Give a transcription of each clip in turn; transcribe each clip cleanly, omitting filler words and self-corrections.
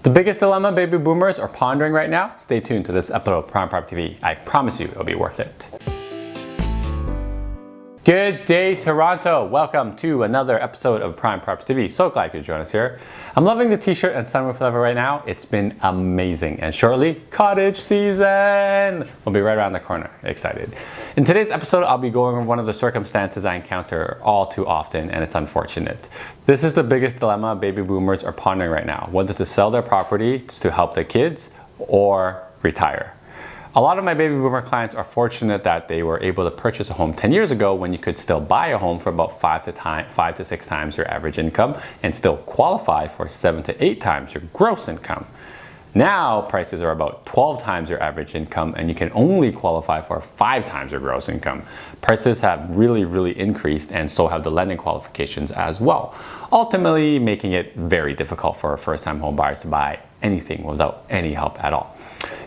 The biggest dilemma baby boomers are pondering right now? Stay tuned to this episode of Prime PPTV. I promise you it'll be worth it. Good day, Toronto. Welcome to another episode of Prime PPTV. So glad you could join us here. I'm loving the t-shirt and sunroof level right now. It's been amazing. And shortly, cottage season will be right around the corner. Excited. In today's episode, I'll be going over one of the circumstances I encounter all too often, and it's unfortunate. This is the biggest dilemma baby boomers are pondering right now, whether to sell their property to help their kids or retire. A lot of my baby boomer clients are fortunate that they were able to purchase a home 10 years ago when you could still buy a home for about 5 to 6 times your average income and still qualify for 7 to 8 times your gross income. Now prices are about 12 times your average income and you can only qualify for 5 times your gross income. Prices have really increased, and so have the lending qualifications as well, ultimately making it very difficult for first-time home buyers to buy anything without any help at all.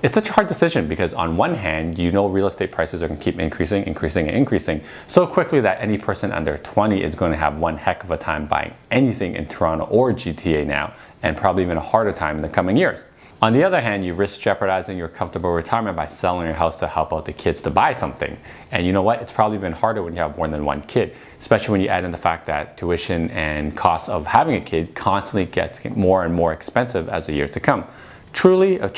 It's such a hard decision because on one hand, you know real estate prices are going to keep increasing so quickly that any person under 20 is going to have one heck of a time buying anything in Toronto or GTA now, and probably even a harder time in the coming years. On the other hand, you risk jeopardizing your comfortable retirement by selling your house to help out the kids to buy something. And you know what? It's probably been harder when you have more than one kid, especially when you add in the fact that tuition and costs of having a kid constantly gets more and more expensive as the years to come. Truly a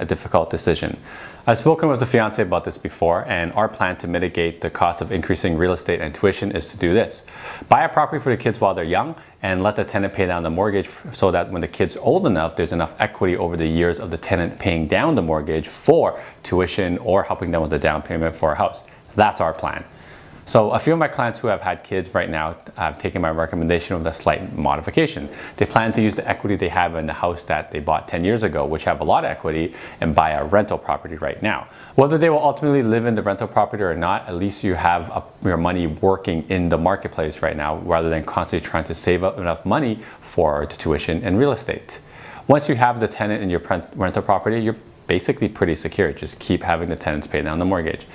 difficult decision. I've spoken with the fiance about this before, and our plan to mitigate the cost of increasing real estate and tuition is to do this. Buy a property for the kids while they're young and let the tenant pay down the mortgage so that when the kid's old enough, there's enough equity over the years of the tenant paying down the mortgage for tuition or helping them with the down payment for a house. That's our plan. So a few of my clients who have had kids right now have taken my recommendation with a slight modification. They plan to use the equity they have in the house that they bought 10 years ago, which have a lot of equity, and buy a rental property right now. Whether they will ultimately live in the rental property or not, at least you have your money working in the marketplace right now, rather than constantly trying to save up enough money for the tuition and real estate. Once you have the tenant in your rental property, you're basically pretty secure. Just keep having the tenants pay down the mortgage.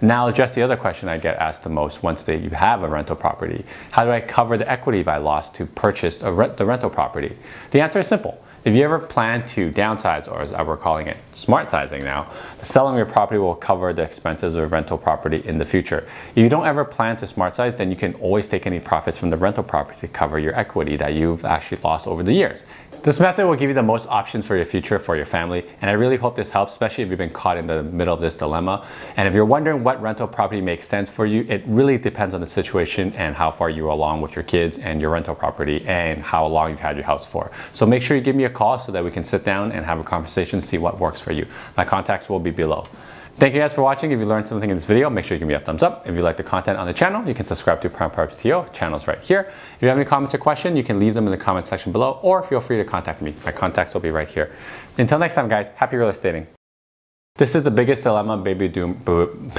Now address the other question I get asked the most once you have a rental property. How do I cover the equity if I lost to purchase the rental property? The answer is simple. If you ever plan to downsize, or as we're calling it, smart sizing now, the selling of your property will cover the expenses of a rental property in the future. If you don't ever plan to smart size, then you can always take any profits from the rental property to cover your equity that you've actually lost over the years. This method will give you the most options for your future, for your family, and I really hope this helps, especially if you've been caught in the middle of this dilemma. And if you're wondering what rental property makes sense for you, it really depends on the situation and how far you're along with your kids and your rental property and how long you've had your house for. So make sure you give me a call so that we can sit down and have a conversation, see what works for you. My contacts will be below. Thank you guys for watching. If you learned something in this video, make sure you give me a thumbs up. If you like the content on the channel, you can subscribe to Prime PPTV. Channel's right here. If you have any comments or questions, you can leave them in the comment section below, or feel free to contact me. My contacts will be right here. Until next time, guys, happy real estating. This is the biggest dilemma baby doomers.